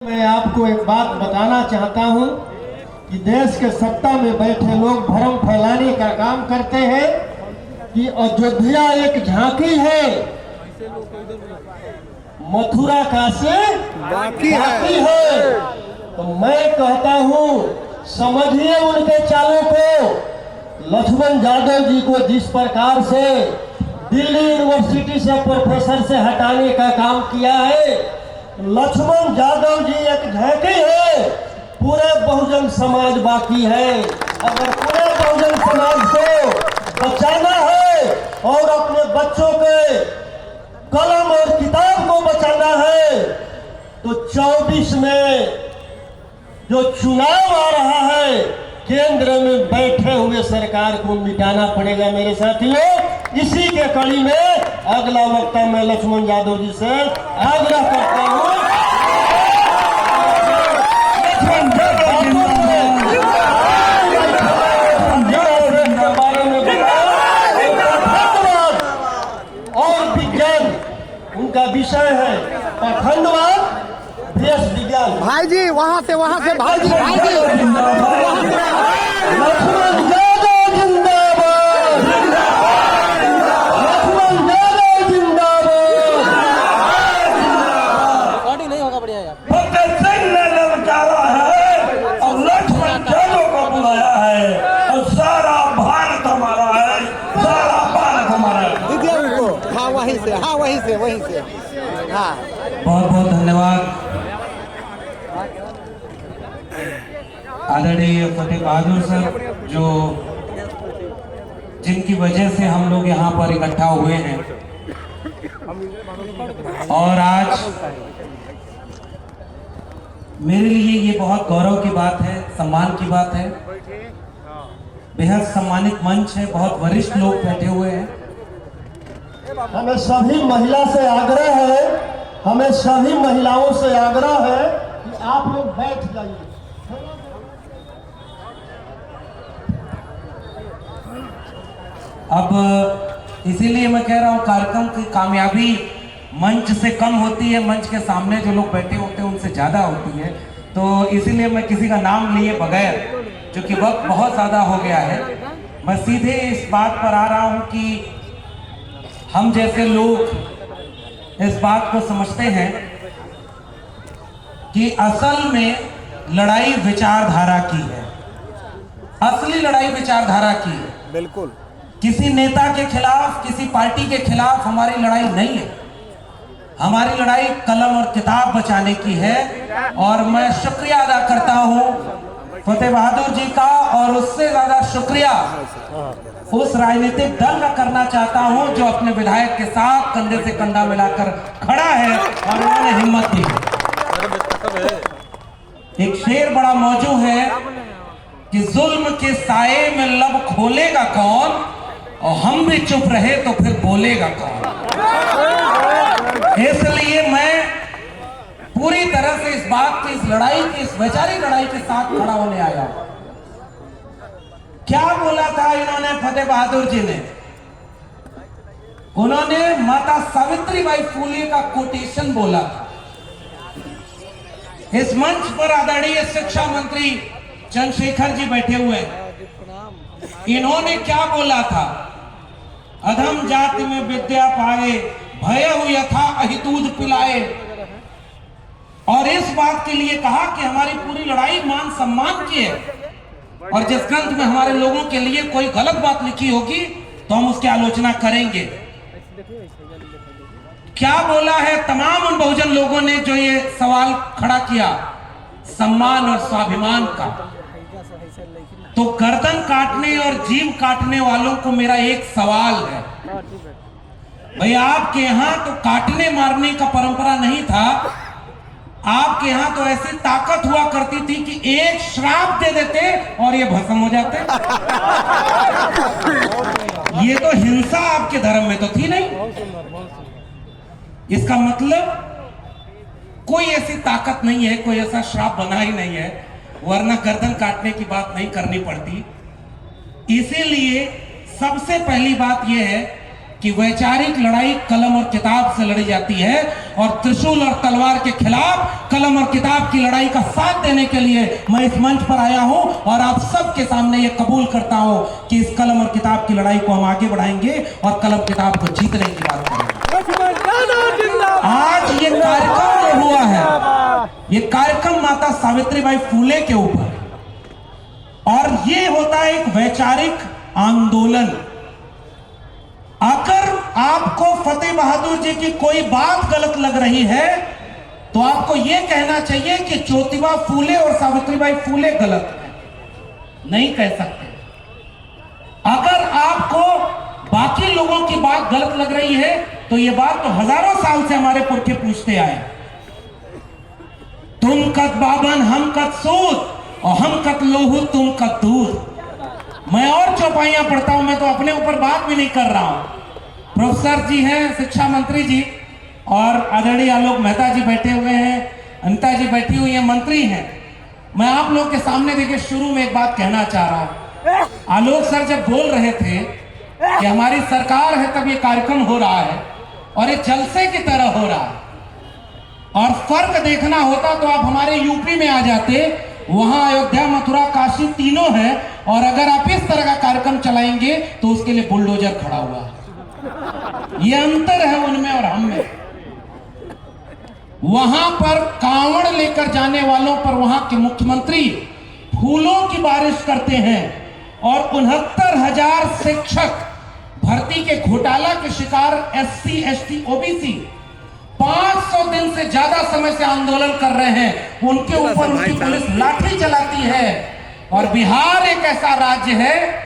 मैं आपको एक बात बताना चाहता हूं कि देश के सत्ता में बैठे लोग भ्रम फैलाने का काम करते हैं कि अयोध्या एक झांकी है, मथुरा काशी बाकी है। तो मैं कहता हूं, समझिए उनके चालों को। लक्ष्मण यादव जी को जिस प्रकार से दिल्ली यूनिवर्सिटी से प्रोफेसर से हटाने का काम किया है, लक्ष्मण यादव जी एक झांकी है, पूरे बहुजन समाज बाकी है। अगर पूरे बहुजन समाज को बचाना है और अपने बच्चों के कलम और किताब को बचाना है तो 24 में जो चुनाव आ रहा है, केंद्र में बैठे हुए सरकार को मिटाना पड़ेगा मेरे साथियों। इसी के कड़ी में अगला वक्ता मैं लक्ष्मण यादव जी से आग्रह करता हूं। और विज्ञान उनका विषय है, पाखंडवाद देश विज्ञान। भाई जी वहाँ से भाई जी लक्ष्मण यादव जिंदाबाद, लक्ष्मण यादव जिंदाबाद। नहीं होगा बढ़िया यार। भगत सिंह ने ललकारा है और लक्ष्मण यादव को बुलाया है और सारा भारत हमारा है, सारा भारत हमारा है। हाँ वहीं से हाँ। बहुत बहुत धन्यवाद आदरणीय फतेह बहादुर सर, जो जिनकी वजह से हम लोग यहाँ पर इकट्ठा हुए हैं। और आज मेरे लिए ये बहुत गौरव की बात है, सम्मान की बात है। बेहद सम्मानित मंच है, बहुत वरिष्ठ लोग बैठे हुए हैं। हमें सभी महिला से आग्रह है, हमें सभी महिलाओं से आग्रह है कि आप लोग बैठ जाइए। अब इसीलिए मैं कह रहा हूँ, कार्यक्रम की कामयाबी मंच से कम होती है, मंच के सामने जो लोग बैठे होते हैं उनसे ज़्यादा होती है। तो इसीलिए मैं किसी का नाम लिए बगैर, क्योंकि वक्त बहुत ज़्यादा हो गया है, मैं सीधे इस बात पर आ रहा हूँ कि हम जैसे लोग इस बात को समझते हैं कि असल में लड़ाई विचारधारा की है, असली लड़ाई विचारधारा की है। बिल्कुल। किसी नेता के खिलाफ, किसी पार्टी के खिलाफ हमारी लड़ाई नहीं है। हमारी लड़ाई कलम और किताब बचाने की है। और मैं शुक्रिया अदा करता हूं फतेह बहादुर जी का, और उससे ज्यादा शुक्रिया उस राजनीतिक दल का करना चाहता हूं जो अपने विधायक के साथ कंधे से कंधा मिलाकर खड़ा है और उन्होंने हिम्मत दी। एक शेर बड़ा मौजू है कि जुल्म के साए में लब खोलेगा कौन, और हम भी चुप रहे तो फिर बोलेगा कौन। इसलिए मैं पूरी तरह से इस बात की, इस लड़ाई की, इस वैचारिक लड़ाई के साथ खड़ा होने आया। क्या बोला था इन्होंने, फतेह बहादुर जी ने? उन्होंने माता सावित्रीबाई फुले का कोटेशन बोला था। इस मंच पर आदरणीय शिक्षा मंत्री चंद्रशेखर जी बैठे हुए हैं। इन्होंने क्या बोला था? अधम जाति में विद्या पाए, भयहु यथा अहितूज पिलाए। और इस बात के लिए कहा कि हमारी पूरी लड़ाई मान सम्मान की है, और जिस ग्रंथ में हमारे लोगों के लिए कोई गलत बात लिखी होगी तो हम उसकी आलोचना करेंगे। क्या बोला है तमाम उन बहुजन लोगों ने जो ये सवाल खड़ा किया, सम्मान और स्वाभिमान का? तो गर्दन काटने और जीव काटने वालों को मेरा एक सवाल है, भाई आपके यहां तो काटने मारने का परंपरा नहीं था, आपके यहां तो ऐसी ताकत हुआ करती थी कि एक श्राप दे देते और ये भस्म हो जाते। ये तो हिंसा आपके धर्म में तो थी नहीं। इसका मतलब कोई ऐसी ताकत नहीं है, कोई ऐसा श्राप बना ही नहीं है, वरना गर्दन काटने की बात नहीं करनी पड़ती। इसीलिए सबसे पहली बात यह है कि वैचारिक लड़ाई कलम और किताब से लड़ी जाती है और त्रिशूल और तलवार के खिलाफ कलम और किताब की लड़ाई का साथ देने के लिए मैं इस मंच पर आया हूं और आप सबके सामने ये कबूल करता हूं कि इस कलम और किताब की लड़ाई को हम आगे बढ़ाएंगे और कलम किताब को जीतने की बात करेंगे। आज ये कार्यक्रम जो हुआ है, ये कार्यक्रम माता सावित्रीबाई फूले के ऊपर, और ये होता है एक वैचारिक आंदोलन। अगर आपको फतेह बहादुर जी की कोई बात गलत लग रही है तो आपको यह कहना चाहिए कि ज्योतिबा फूले और सावित्रीबाई फूले गलत है, नहीं कह सकते। अगर आपको बाकी लोगों की बात गलत लग रही है तो यह बात तो हजारों साल से हमारे पुरखे पूछते आए, तुम कद बाबन हम कद सूद और हम कद लोहू तुम कद दूध। मैं और चौपाइयां पढ़ता हूं, मैं तो अपने ऊपर बात भी नहीं कर रहा हूं। प्रोफेसर जी हैं, शिक्षा मंत्री जी, और आदरणीय आलोक मेहता जी बैठे हुए हैं, अनिता जी बैठी हुई हैं, मंत्री हैं। मैं आप लोग के सामने देखिए शुरू में एक बात कहना चाह रहा हूं। आलोक सर जब बोल रहे थे कि हमारी सरकार है तब ये कार्यक्रम हो रहा है और ये जलसे की तरह हो रहा है, और फर्क देखना होता तो आप हमारे यूपी में आ जाते, वहां अयोध्या मथुरा काशी तीनों है, और अगर आप इस तरह का कार्यक्रम चलाएंगे तो उसके लिए बुलडोजर खड़ा हुआ है। ये अंतर है उनमें और हम में। वहां पर कांवड़ लेकर जाने वालों पर वहां के मुख्यमंत्री फूलों की बारिश करते हैं और 69,000 शिक्षक भर्ती के घोटाला के शिकार SC ST OBC 500 दिन से ज्यादा समय से आंदोलन कर रहे हैं, उनके ऊपर उनकी पुलिस लाठी चलाती है। और बिहार एक ऐसा राज्य है